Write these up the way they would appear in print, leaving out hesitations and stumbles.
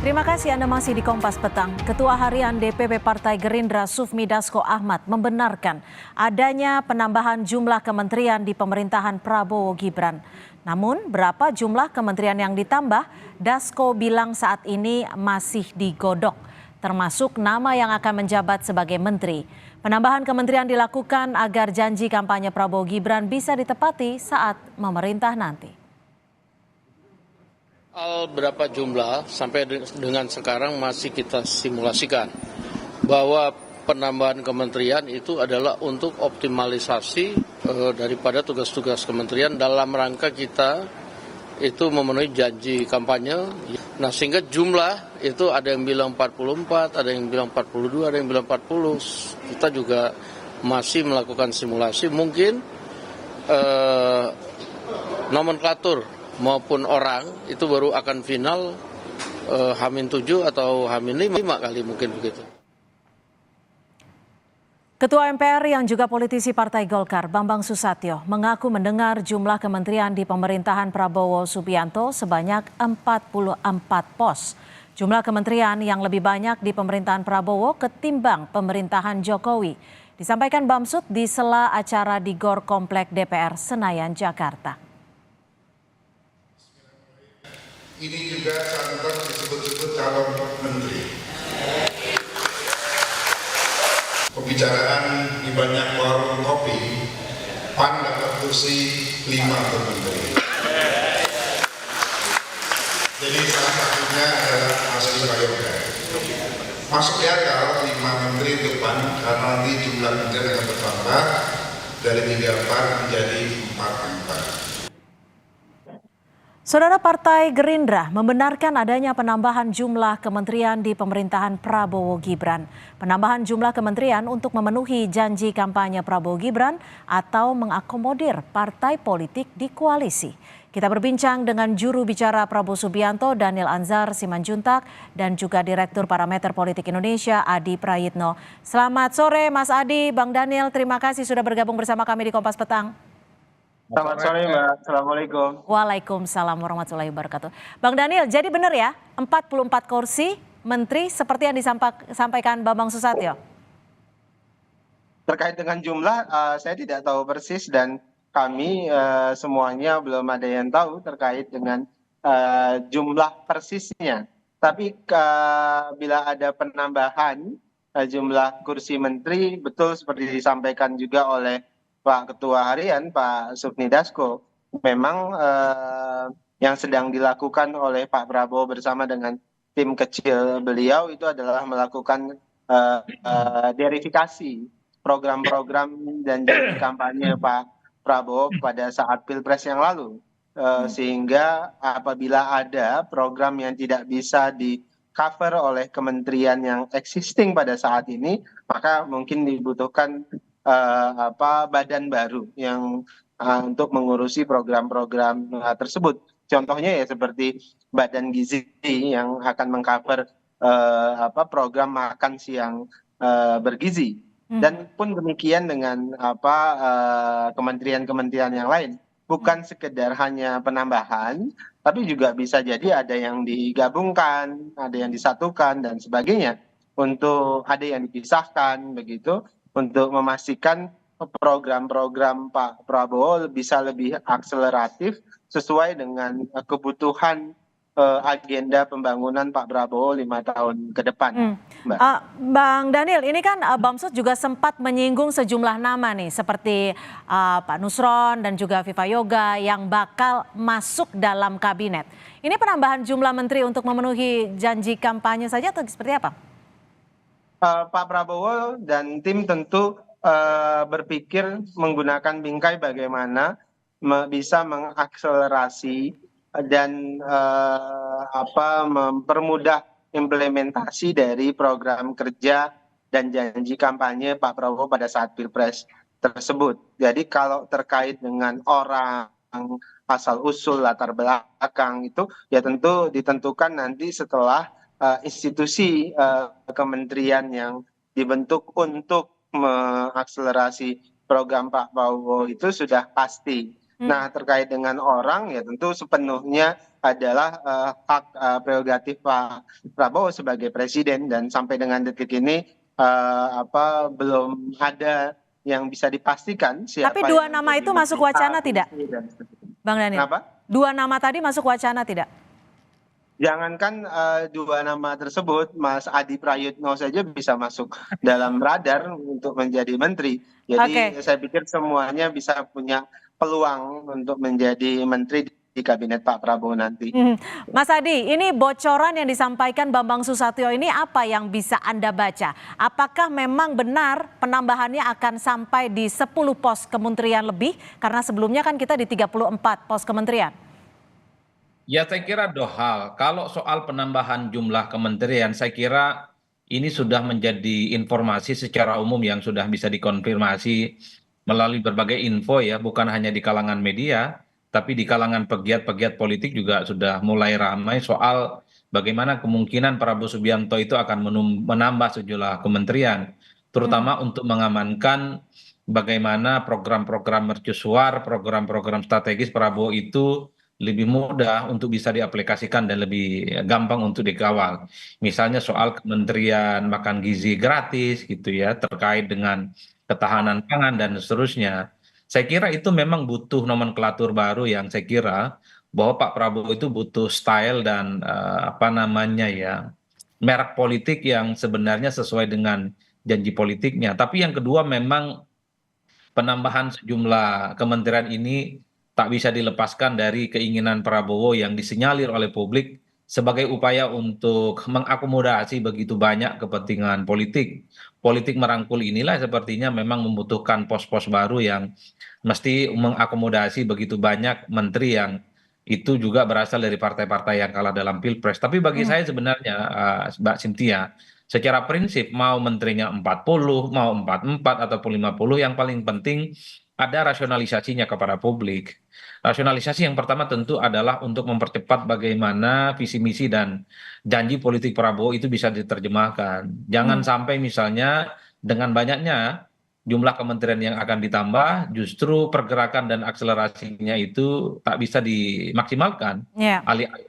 Terima kasih Anda masih di Kompas Petang. Ketua Harian DPP Partai Gerindra Sufmi Dasko Ahmad membenarkan adanya penambahan jumlah kementerian di pemerintahan Prabowo Gibran. Namun berapa jumlah kementerian yang ditambah, Dasko bilang saat ini masih digodok, termasuk nama yang akan menjabat sebagai menteri. Penambahan kementerian dilakukan agar janji kampanye Prabowo Gibran bisa ditepati saat memerintah nanti. Berapa jumlah sampai dengan sekarang masih kita simulasikan bahwa penambahan kementerian itu adalah untuk optimalisasi daripada tugas-tugas kementerian dalam rangka kita itu memenuhi janji kampanye. Nah, sehingga jumlah itu ada yang bilang 44, ada yang bilang 42, ada yang bilang 40. Kita juga masih melakukan simulasi, mungkin nomenklatur maupun orang itu baru akan final H-7 atau H-5 kali mungkin begitu. Ketua MPR yang juga politisi Partai Golkar, Bambang Susatyo, mengaku mendengar jumlah kementerian di pemerintahan Prabowo Subianto sebanyak 44 pos. Jumlah kementerian yang lebih banyak di pemerintahan Prabowo ketimbang pemerintahan Jokowi. Disampaikan Bamsud di sela acara di GOR Komplek DPR Senayan, Jakarta. Ini juga sangat disebut-sebut calon menteri. Pembicaraan di banyak warung kopi, PAN dapat kursi 5 menteri. Jadi salah satunya adalah Mas Prayoga. Masuk di akal 5 menteri untuk PAN karena nanti jumlah menteri akan bertambah dari 34 menjadi 44. Saudara, Partai Gerindra membenarkan adanya penambahan jumlah kementerian di pemerintahan Prabowo Gibran. Penambahan jumlah kementerian untuk memenuhi janji kampanye Prabowo Gibran atau mengakomodir partai politik di koalisi. Kita berbincang dengan juru bicara Prabowo Subianto, Daniel Anzar Simanjuntak, dan juga Direktur Parameter Politik Indonesia, Adi Prayitno. Selamat sore Mas Adi, Bang Daniel, terima kasih sudah bergabung bersama kami di Kompas Petang. Selamat sore Mbak, Assalamualaikum. Waalaikumsalam warahmatullahi wabarakatuh. Bang Daniel, jadi benar ya 44 kursi menteri seperti yang disampaikan Bambang Susatyo? Terkait dengan jumlah, saya tidak tahu persis dan kami semuanya belum ada yang tahu terkait dengan jumlah persisnya. Tapi bila ada penambahan jumlah kursi menteri, betul seperti disampaikan juga oleh Pak Ketua Harian, Pak Sufmi Dasko, memang yang sedang dilakukan oleh Pak Prabowo bersama dengan tim kecil beliau itu adalah melakukan verifikasi program-program dan janji kampanye Pak Prabowo pada saat Pilpres yang lalu. Sehingga apabila ada program yang tidak bisa di-cover oleh kementerian yang existing pada saat ini, maka mungkin dibutuhkan badan baru yang untuk mengurusi program-program tersebut. Contohnya ya seperti Badan Gizi yang akan mengcover program makan siang bergizi. Dan pun demikian dengan kementerian-kementerian yang lain. Bukan sekedar hanya penambahan, tapi juga bisa jadi ada yang digabungkan, ada yang disatukan dan sebagainya. Untuk ada yang dipisahkan begitu. Untuk memastikan program-program Pak Prabowo bisa lebih akseleratif sesuai dengan kebutuhan agenda pembangunan Pak Prabowo 5 tahun ke depan. Mbak. Bang Daniel, ini kan Bamsud juga sempat menyinggung sejumlah nama nih seperti Pak Nusron dan juga Viva Yoga yang bakal masuk dalam kabinet. Ini penambahan jumlah menteri untuk memenuhi janji kampanye saja atau seperti apa? Pak Prabowo dan tim tentu berpikir menggunakan bingkai bagaimana bisa mengakselerasi dan mempermudah implementasi dari program kerja dan janji kampanye Pak Prabowo pada saat Pilpres tersebut. Jadi kalau terkait dengan orang, asal usul, latar belakang itu ya tentu ditentukan nanti setelah institusi kementerian yang dibentuk untuk mengakselerasi program Pak Prabowo itu sudah pasti. Nah, terkait dengan orang ya tentu sepenuhnya adalah hak prerogatif Pak Prabowo sebagai presiden dan sampai dengan detik ini belum ada yang bisa dipastikan Tapi siapa dua yang nama menjadi itu menteri masuk wacana A, tidak, menteri dan seterusnya. Bang Daniel? Kenapa? Dua nama tadi masuk wacana tidak? Jangankan dua nama tersebut, Mas Adi Prayitno saja bisa masuk dalam radar untuk menjadi menteri. Jadi Oke. saya pikir semuanya bisa punya peluang untuk menjadi menteri di kabinet Pak Prabowo nanti. Mas Adi, ini bocoran yang disampaikan Bambang Susatyo ini apa yang bisa Anda baca? Apakah memang benar penambahannya akan sampai di 10 pos kementerian lebih? Karena sebelumnya kan kita di 34 pos kementerian. Ya, saya kira dua hal. Kalau soal penambahan jumlah kementerian, saya kira ini sudah menjadi informasi secara umum yang sudah bisa dikonfirmasi melalui berbagai info ya, bukan hanya di kalangan media, tapi di kalangan pegiat-pegiat politik juga sudah mulai ramai soal bagaimana kemungkinan Prabowo Subianto itu akan menambah sejumlah kementerian, terutama untuk mengamankan bagaimana program-program mercusuar, program-program strategis Prabowo itu lebih mudah untuk bisa diaplikasikan dan lebih gampang untuk dikawal. Misalnya soal Kementerian Makan Gizi Gratis gitu ya, terkait dengan ketahanan pangan dan seterusnya. Saya kira itu memang butuh nomenklatur baru yang saya kira bahwa Pak Prabowo itu butuh style dan apa namanya ya, merek politik yang sebenarnya sesuai dengan janji politiknya. Tapi yang kedua memang penambahan sejumlah kementerian ini tak bisa dilepaskan dari keinginan Prabowo yang disinyalir oleh publik sebagai upaya untuk mengakomodasi begitu banyak kepentingan politik. Politik merangkul inilah sepertinya memang membutuhkan pos-pos baru yang mesti mengakomodasi begitu banyak menteri yang itu juga berasal dari partai-partai yang kalah dalam Pilpres. Tapi bagi saya sebenarnya, Mbak Cynthia, secara prinsip mau menterinya 40, mau 44 ataupun 50, yang paling penting ada rasionalisasinya kepada publik. Rasionalisasi yang pertama tentu adalah untuk mempercepat bagaimana visi misi dan janji politik Prabowo itu bisa diterjemahkan. Jangan sampai misalnya dengan banyaknya jumlah kementerian yang akan ditambah, justru pergerakan dan akselerasinya itu tak bisa dimaksimalkan. Ya.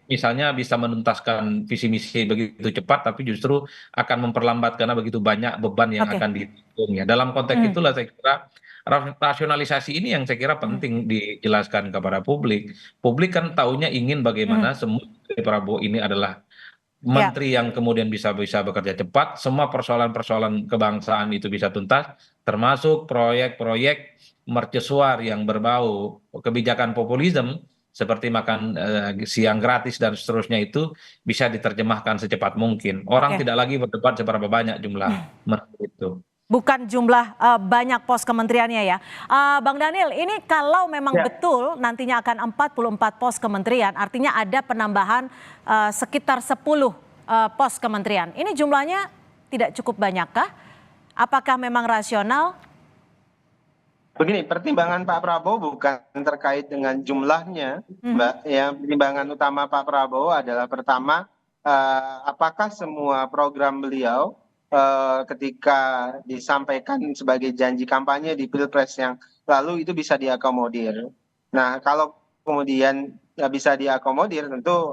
Misalnya bisa menuntaskan visi misi begitu cepat, tapi justru akan memperlambat karena begitu banyak beban yang Oke. akan ditanggung ya. Dalam konteks itulah saya kira rasionalisasi ini yang saya kira penting dijelaskan kepada publik. Publik kan tahunya ingin bagaimana semua dari Prabowo ini adalah Ya. menteri yang kemudian bisa bekerja cepat, semua persoalan-persoalan kebangsaan itu bisa tuntas, termasuk proyek-proyek mercusuar yang berbau kebijakan populisme seperti makan siang gratis dan seterusnya itu bisa diterjemahkan secepat mungkin. Orang Oke. tidak lagi berdebat seberapa banyak jumlah menteri itu. Bukan jumlah banyak pos kementeriannya ya. Bang Daniel, ini kalau memang betul nantinya akan 44 pos kementerian, artinya ada penambahan sekitar 10 pos kementerian. Ini jumlahnya tidak cukup banyakkah? Apakah memang rasional? Begini, pertimbangan Pak Prabowo bukan terkait dengan jumlahnya, Mbak. Ya, pertimbangan utama Pak Prabowo adalah pertama, apakah semua program beliau ketika disampaikan sebagai janji kampanye di Pilpres yang lalu itu bisa diakomodir. Nah, kalau kemudian bisa diakomodir, tentu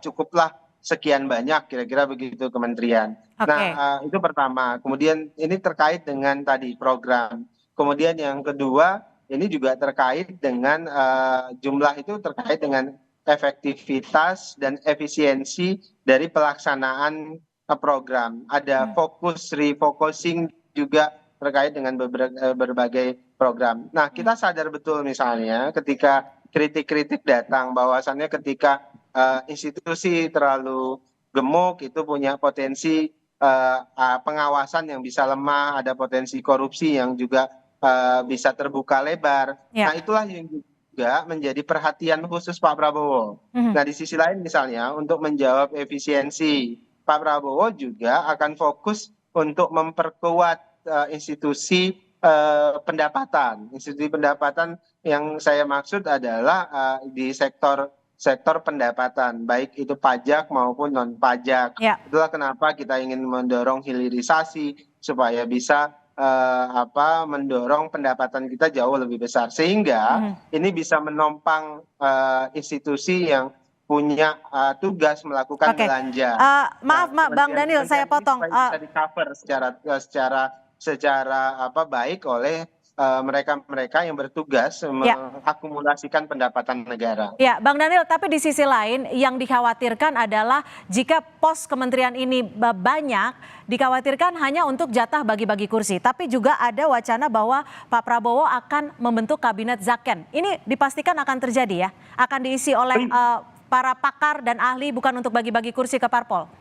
cukuplah sekian banyak kira-kira begitu kementerian. Oke. Nah, itu pertama. Kemudian ini terkait dengan tadi program. Kemudian yang kedua, ini juga terkait dengan jumlah itu terkait dengan efektivitas dan efisiensi dari pelaksanaan program. Ada fokus, refocusing juga terkait dengan berbagai program. Nah, kita sadar betul misalnya ketika kritik-kritik datang bahwasannya ketika institusi terlalu gemuk itu punya potensi pengawasan yang bisa lemah, ada potensi korupsi yang juga bisa terbuka lebar. Ya. Nah, itulah yang juga menjadi perhatian khusus Pak Prabowo. Nah, di sisi lain misalnya untuk menjawab efisiensi, Pak Prabowo juga akan fokus untuk memperkuat institusi pendapatan. Institusi pendapatan yang saya maksud adalah di sektor pendapatan, baik itu pajak maupun non pajak. Ya. Itulah kenapa kita ingin mendorong hilirisasi supaya bisa mendorong pendapatan kita jauh lebih besar, sehingga ini bisa menopang institusi yang punya tugas melakukan Oke. belanja. Maaf, Bang Daniel, saya potong. Bisa di cover secara baik oleh mereka yang bertugas mengakumulasikan pendapatan negara. Ya, Bang Daniel, tapi di sisi lain yang dikhawatirkan adalah jika pos kementerian ini banyak, dikhawatirkan hanya untuk jatah bagi-bagi kursi. Tapi juga ada wacana bahwa Pak Prabowo akan membentuk kabinet Zaken. Ini dipastikan akan terjadi ya? Akan diisi oleh para pakar dan ahli, bukan untuk bagi-bagi kursi ke parpol?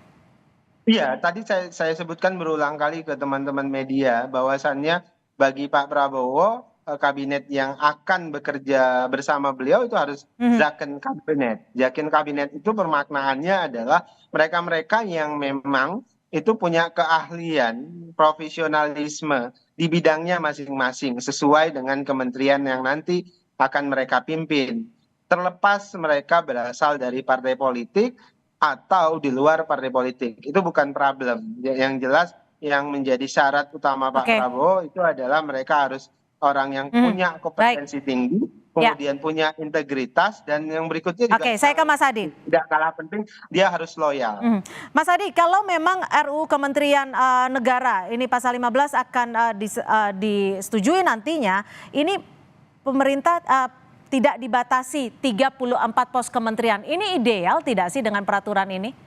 Iya, tadi saya sebutkan berulang kali ke teman-teman media bahwasannya bagi Pak Prabowo, kabinet yang akan bekerja bersama beliau itu harus Zaken kabinet. Zaken kabinet itu permaknaannya adalah mereka-mereka yang memang itu punya keahlian, profesionalisme di bidangnya masing-masing sesuai dengan kementerian yang nanti akan mereka pimpin. Terlepas mereka berasal dari partai politik atau di luar partai politik, itu bukan problem. Yang jelas yang menjadi syarat utama Pak Prabowo itu adalah mereka harus orang yang punya kompetensi tinggi, kemudian punya integritas, dan yang berikutnya juga saya ke Mas Adi. Tidak kalah penting, dia harus loyal. Mas Adi, kalau memang RUU Kementerian Negara ini pasal 15 akan disetujui nantinya, ini pemerintah tidak dibatasi 34 pos kementerian. Ini ideal tidak sih dengan peraturan ini?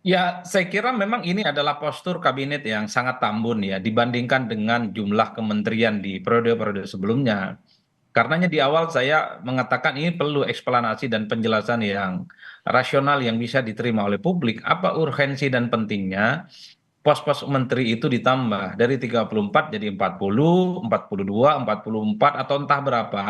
Ya, saya kira memang ini adalah postur kabinet yang sangat tambun ya dibandingkan dengan jumlah kementerian di periode-periode sebelumnya. Karenanya di awal saya mengatakan ini perlu eksplanasi dan penjelasan yang rasional yang bisa diterima oleh publik. Apa urgensi dan pentingnya pos-pos menteri itu ditambah dari 34 jadi 40, 42, 44 atau entah berapa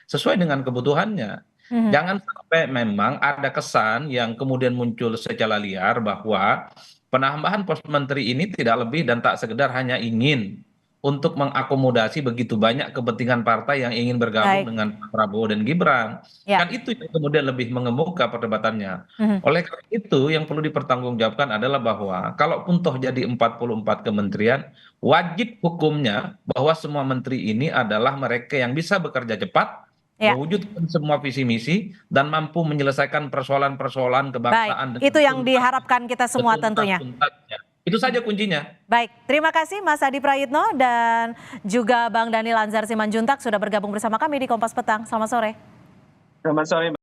sesuai dengan kebutuhannya. Jangan sampai memang ada kesan yang kemudian muncul secara liar bahwa penambahan pos menteri ini tidak lebih dan tak sekedar hanya ingin untuk mengakomodasi begitu banyak kepentingan partai yang ingin bergabung dengan Pak Prabowo dan Gibran. Kan itu yang kemudian lebih mengemuka perdebatannya. Oleh karena itu yang perlu dipertanggungjawabkan adalah bahwa kalaupun toh jadi 44 kementerian, wajib hukumnya bahwa semua menteri ini adalah mereka yang bisa bekerja cepat, mewujudkan semua visi misi dan mampu menyelesaikan persoalan-persoalan kebangsaan. Baik, itu yang diharapkan kita semua tentunya. Itu saja kuncinya. Baik, terima kasih Mas Adi Prayitno dan juga Bang Daniel Anzar Simanjuntak sudah bergabung bersama kami di Kompas Petang. Selamat sore. Selamat sore.